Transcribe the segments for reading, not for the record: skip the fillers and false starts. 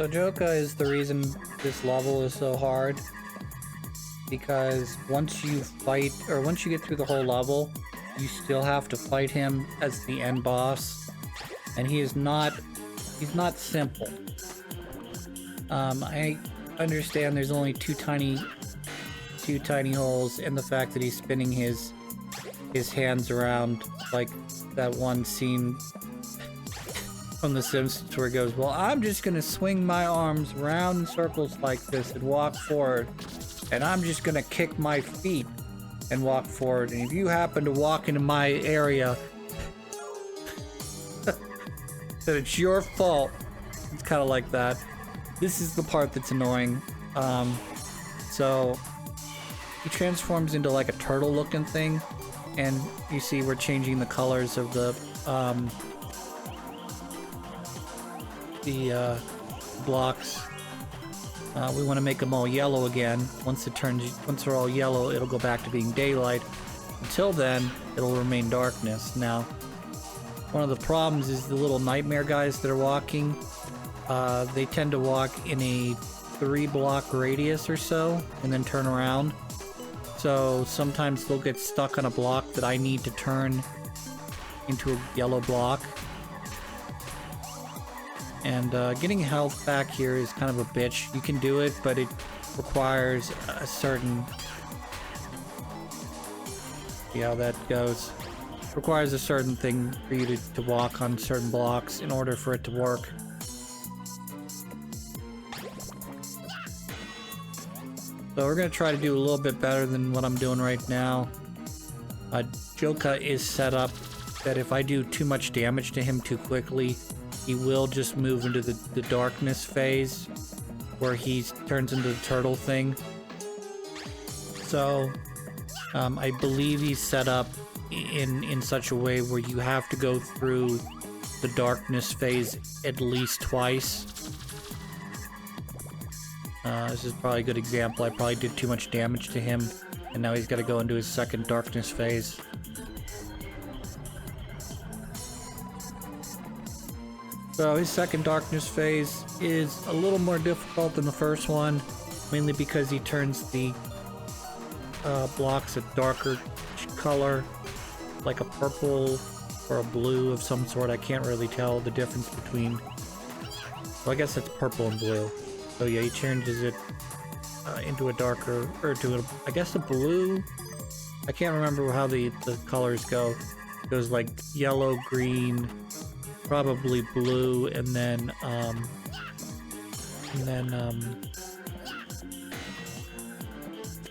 So Joka is the reason this level is so hard, because once you fight, or once you get through the whole level, you still have to fight him as the end boss, and he's not simple. I understand there's only two tiny holes, and the fact that he's spinning his hands around like that one scene from The Simpsons where it goes, well, I'm just gonna swing my arms around in circles like this and walk forward, and I'm just gonna kick my feet and walk forward, and if you happen to walk into my area, then it's your fault. It's kind of like that. This is the part that's annoying. So he transforms into like a turtle looking thing, and you see we're changing the colors of the blocks. We want to make them all yellow again. Once they're all yellow, it'll go back to being daylight. Until then, it'll remain darkness. Now, one of the problems is the little nightmare guys that are walking. They tend to walk in a 3-block radius or so, and then turn around. So sometimes they'll get stuck on a block that I need to turn into a yellow block. And getting health back here is kind of a bitch. You can do it, but it requires a certain... See how that goes. It requires a certain thing for you to walk on certain blocks in order for it to work. So we're going to try to do a little bit better than what I'm doing right now. Joka is set up that if I do too much damage to him too quickly, he will just move into the darkness phase, where he turns into the turtle thing. So, I believe he's set up in such a way where you have to go through the darkness phase at least twice. This is probably a good example. I probably did too much damage to him, and now he's got to go into his second darkness phase. So his second darkness phase is a little more difficult than the first one, mainly because he turns the blocks a darker color, like a purple or a blue of some sort. I can't really tell the difference between... Well, I guess it's purple and blue. So yeah, he changes it into a darker, or to a, I guess a blue? I can't remember how the colors go. It goes like yellow, green, probably blue, and then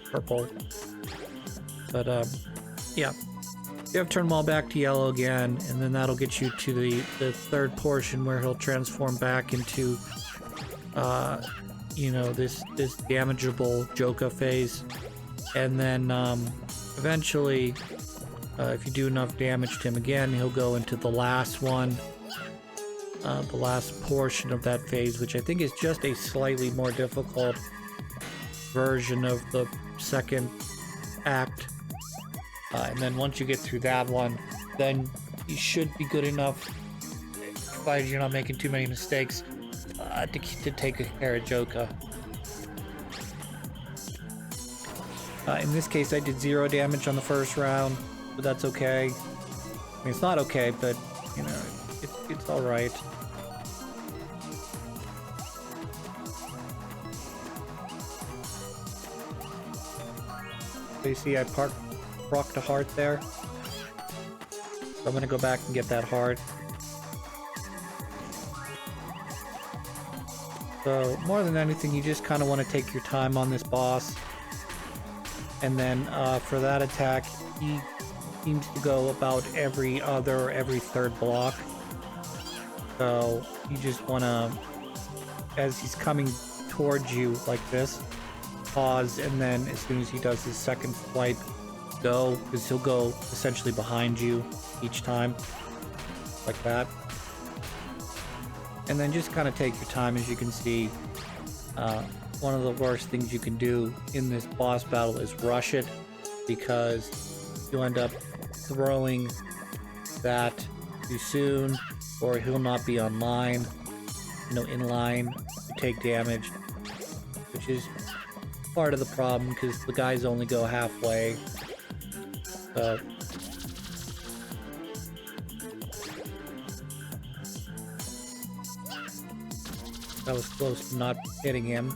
purple. But yeah, you have to turn them all back to yellow again, and then that'll get you to the third portion where he'll transform back into you know, this damageable Joka phase. And then eventually, if you do enough damage to him again, he'll go into the last one, the last portion of that phase, which I think is just a slightly more difficult version of the second act. And then once you get through that one, then you should be good enough, provided you're not making too many mistakes, to take care of Joka. In this case, I did 0 damage on the first round, but that's okay. I mean, it's not okay, but, you know, it's alright. So you see I rocked a heart there. So I'm gonna go back and get that heart. So, more than anything, you just kind of want to take your time on this boss. And then, for that attack, he seems to go about every other or every third block. So, you just want to, as he's coming towards you like this, pause, and then as soon as he does his second swipe, go, because he'll go essentially behind you each time, like that. And then just kind of take your time. As you can see, one of the worst things you can do in this boss battle is rush it, because you'll end up throwing that too soon, or he'll not be online, in line to take damage, which is part of the problem because the guys only go halfway. So that was close to not hitting him.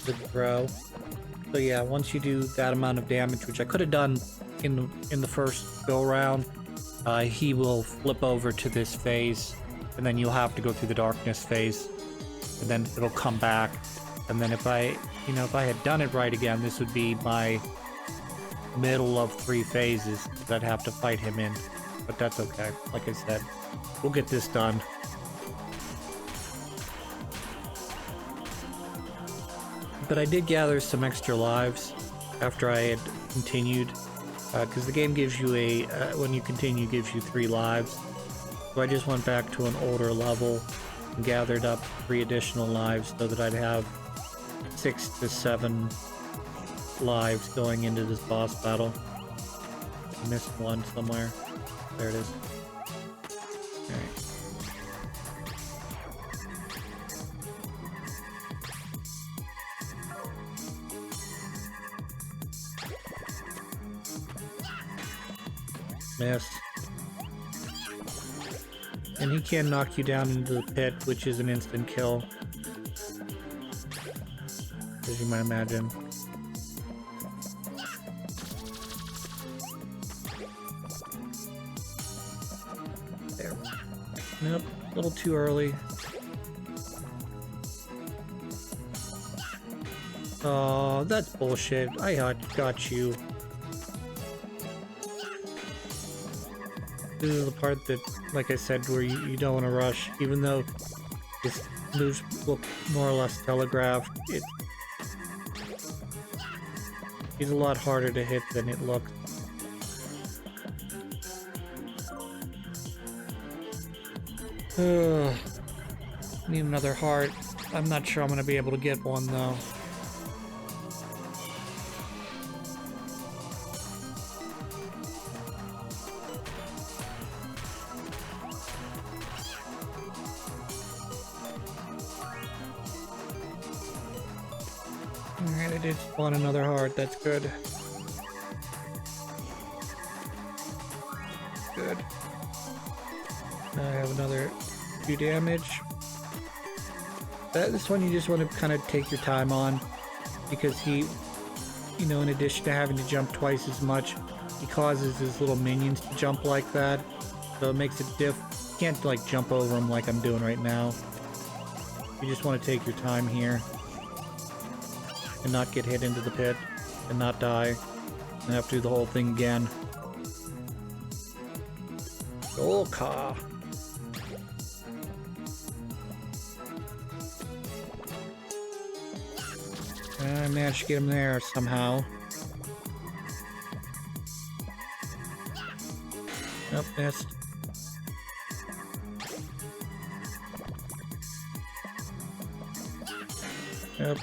Good throw. So yeah, once you do that amount of damage, which I could have done in the first go round, he will flip over to this phase, and then you'll have to go through the darkness phase, and then it'll come back. And then if I had done it right again, this would be my middle of 3 phases that I'd have to fight him in. But that's okay. Like I said, we'll get this done. But I did gather some extra lives after I had continued, because the game gives you when you continue, gives you 3 lives. So I just went back to an older level and gathered up 3 additional lives so that I'd have 6 to 7 lives going into this boss battle. I missed one somewhere. There it is. Alright. Miss. And he can knock you down into the pit, which is an instant kill, as you might imagine. There. Nope, a little too early. Oh, that's bullshit. I got you. This is the part that, like I said, where you don't want to rush, even though his moves look more or less telegraphed. He's a lot harder to hit than it looks. Need another heart. I'm not sure I'm going to be able to get one, though. Alright, I did spawn another heart, that's good. Good. Now I have another 2 damage. This one you just want to kind of take your time on, because he, in addition to having to jump twice as much, he causes his little minions to jump like that. So it makes it you can't like jump over them like I'm doing right now. You just want to take your time here. And not get hit into the pit, and not die, and have to do the whole thing again. Golka. I managed to get him there somehow. Nope, missed. Yep.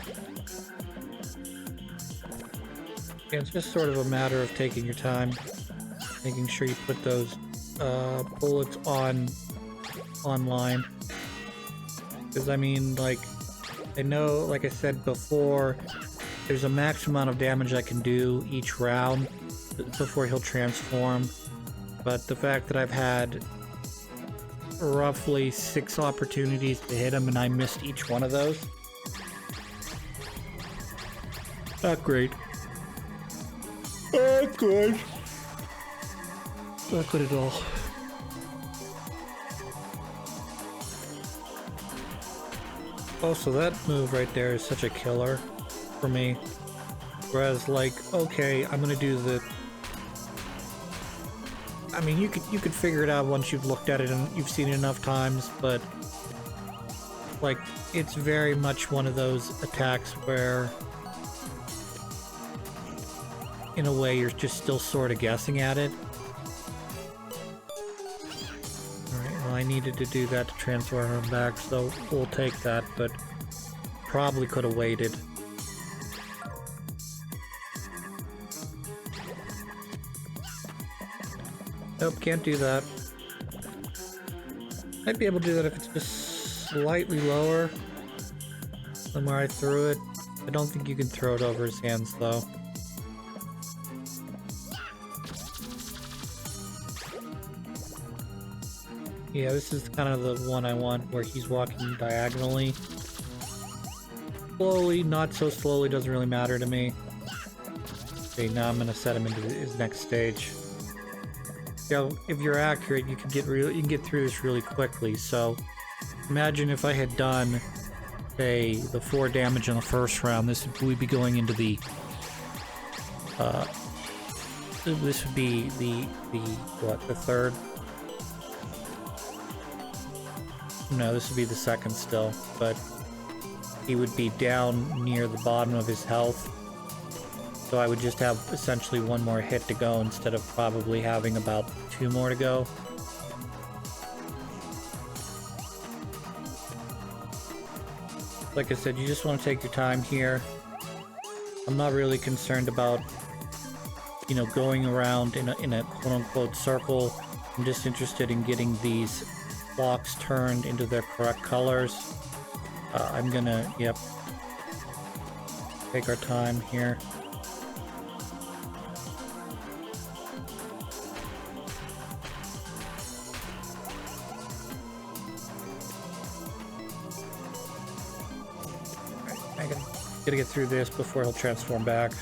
Yeah, it's just sort of a matter of taking your time, making sure you put those bullets online. Because I mean, like, I know, like I said before, there's a max amount of damage I can do each round before he'll transform. But the fact that I've had roughly 6 opportunities to hit him and I missed each one of those, not great. Not good. Not good at all. Also, that move right there is such a killer for me. Whereas, like, okay, I'm gonna do the... I mean, you could figure it out once you've looked at it and you've seen it enough times, but... like, it's very much one of those attacks where... in a way, you're just still sort of guessing at it. Alright, well, I needed to do that to transfer him back, so we'll take that, but probably could have waited. Nope, can't do that. Might be able to do that if it's just slightly lower than where I threw it. I don't think you can throw it over his hands though. Yeah, this is kind of the one I want where he's walking diagonally. Slowly, not so slowly, doesn't really matter to me. Okay, now I'm gonna set him into his next stage. Yeah, if you're accurate, you can get through this really quickly. So, imagine if I had done, say, the 4 damage in the first round. We'd be going into the. This would be the third. No, this would be the second still, but he would be down near the bottom of his health. So I would just have essentially 1 more hit to go instead of probably having about 2 more to go. Like I said, you just want to take your time here. I'm not really concerned about, you know, going around in a quote-unquote circle. I'm just interested in getting these blocks turned into their correct colors. I'm gonna, take our time here. I gotta get through this before he'll transform back.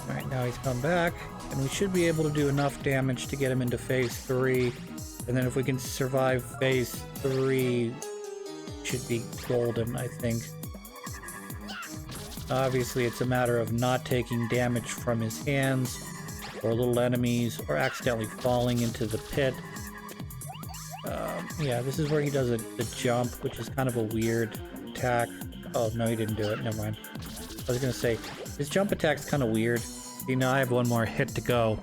Alright, now he's come back, and we should be able to do enough damage to get him into phase 3. And then if we can survive phase 3, should be golden, I think. Obviously, it's a matter of not taking damage from his hands, or little enemies, or accidentally falling into the pit. Yeah, this is where he does the jump, which is kind of a weird attack. Oh, no, he didn't do it. Never mind. I was gonna say, his jump attack's kind of weird. See, now I have 1 more hit to go.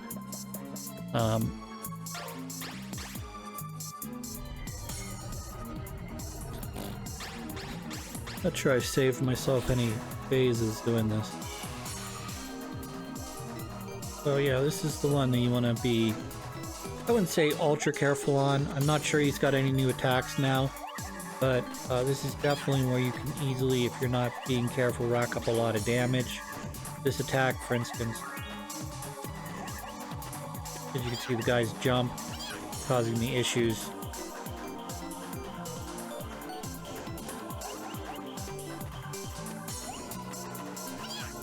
Not sure I've saved myself any phases doing this. So yeah, this is the one that you want to be, I wouldn't say ultra careful on. I'm not sure he's got any new attacks now, but this is definitely where you can easily, if you're not being careful, rack up a lot of damage. This attack, for instance, as you can see, the guy's jump causing me issues.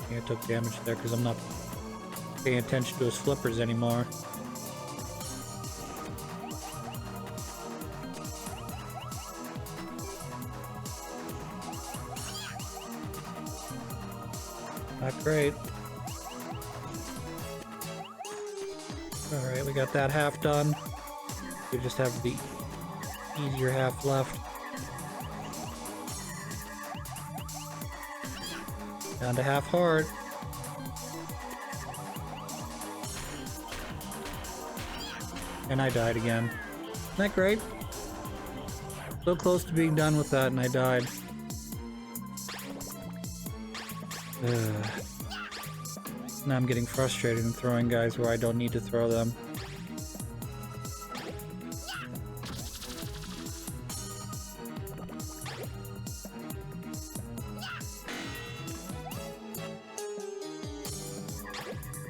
I took damage there because I'm not paying attention to his flippers anymore. Not great. Alright, we got that half done. We just have the easier half left. Down to half heart. And I died again. Isn't that great? So close to being done with that and I died. Now I'm getting frustrated and throwing guys where I don't need to throw them.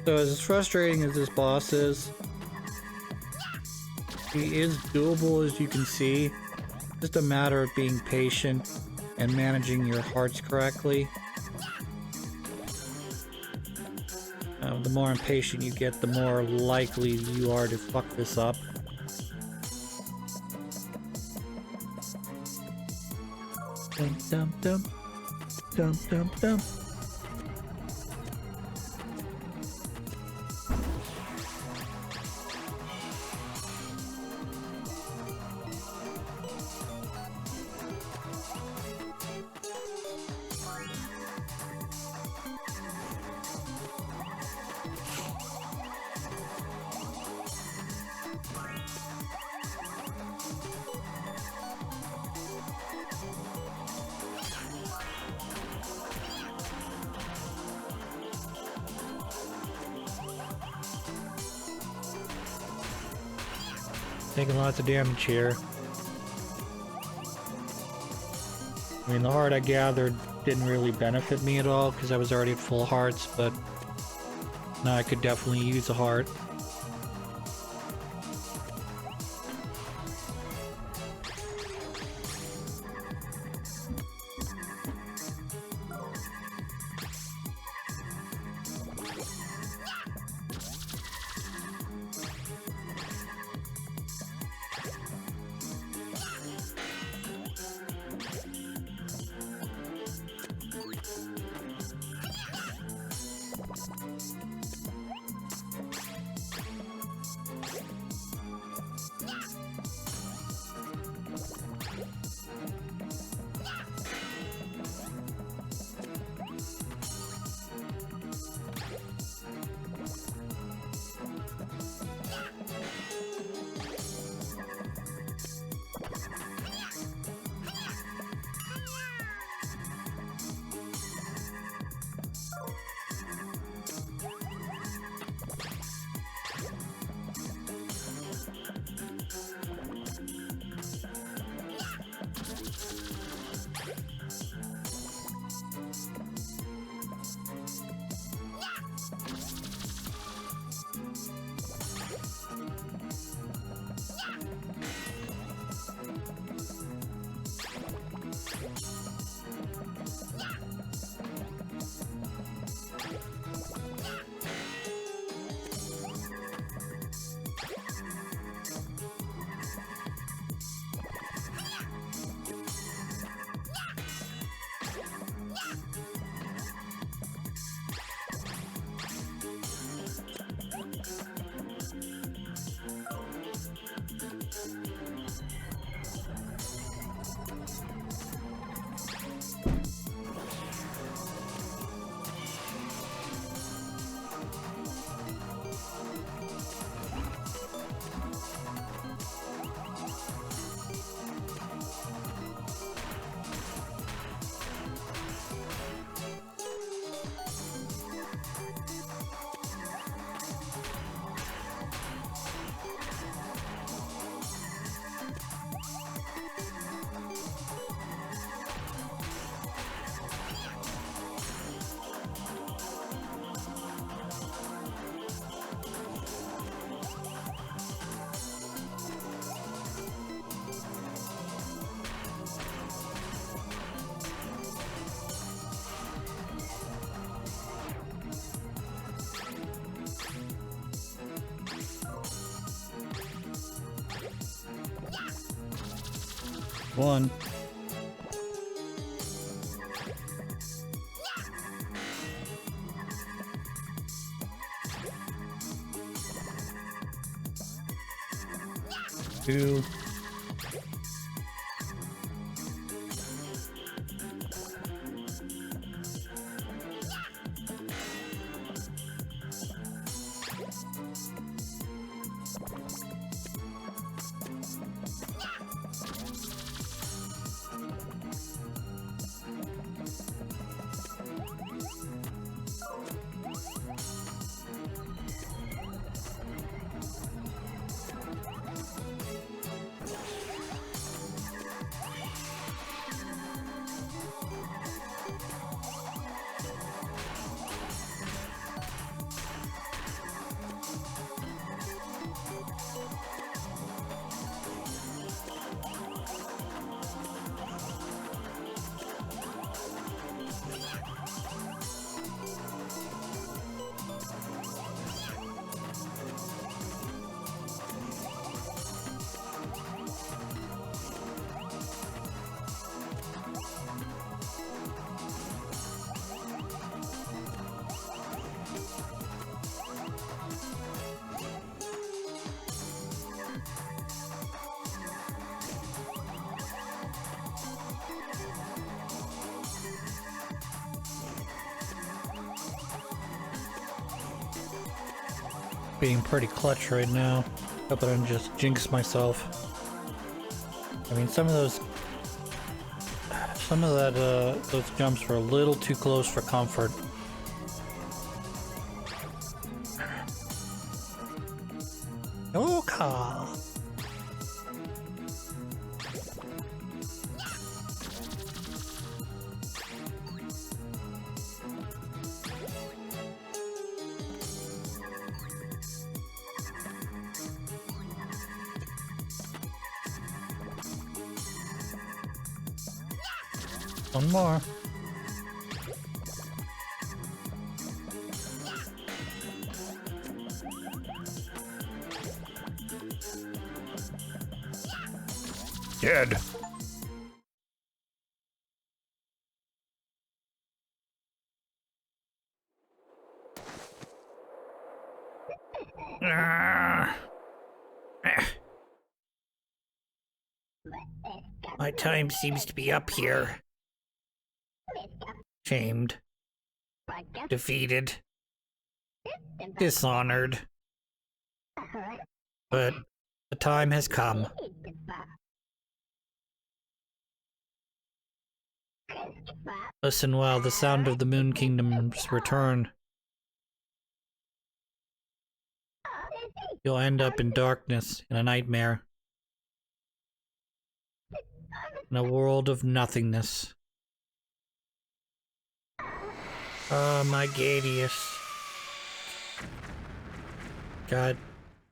So as frustrating as this boss is, he is doable, as you can see. Just a matter of being patient and managing your hearts correctly. The more impatient you get, the more likely you are to fuck this up. Dum dum dum dum dum dum. Taking lots of damage here. I mean, the heart I gathered didn't really benefit me at all because I was already at full hearts, but now I could definitely use a heart. One. Two. Being pretty clutch right now. Hope I don't just jinx myself. I mean, some of those jumps were a little too close for comfort. Okay. One more. Dead. My time seems to be up here. Shamed. Defeated. Dishonored. But the time has come. Listen well, the sound of the Moon Kingdom's return. You'll end up in darkness, in a nightmare. In a world of nothingness. Oh, my Gadius.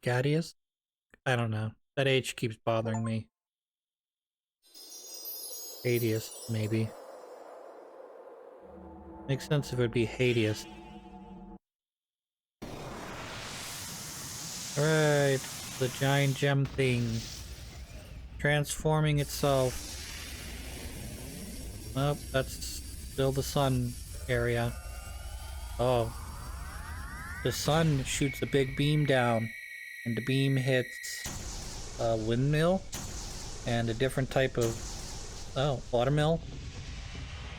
Gadius? I don't know. That H keeps bothering me. Hades, maybe. Makes sense if it would be Hades. Alright, the giant gem thing. Transforming itself. Oh, that's still the sun area. Oh. The sun shoots a big beam down, and the beam hits a windmill, and a different type of, watermill.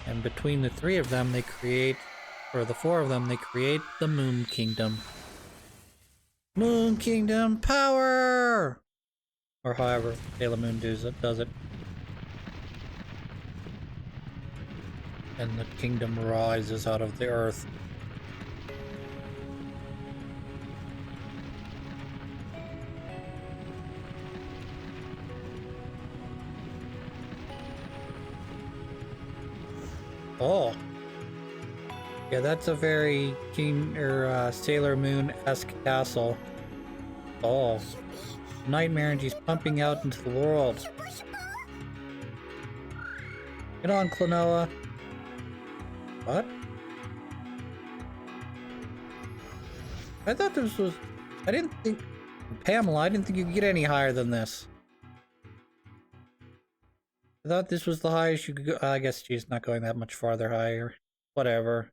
And between the three of them, they create, or the four of them, they create the Moon Kingdom. Moon Kingdom power! Or however Sailor Moon does it. And the kingdom rises out of the earth. Oh. Yeah, that's a very Sailor Moon-esque castle. Oh. Nightmare energy's pumping out into the world. Get on, Klanoa. What? I thought this was... I didn't think... Pamela, I didn't think you could get any higher than this. I thought this was the highest you could go. I guess she's not going that much farther higher. Whatever.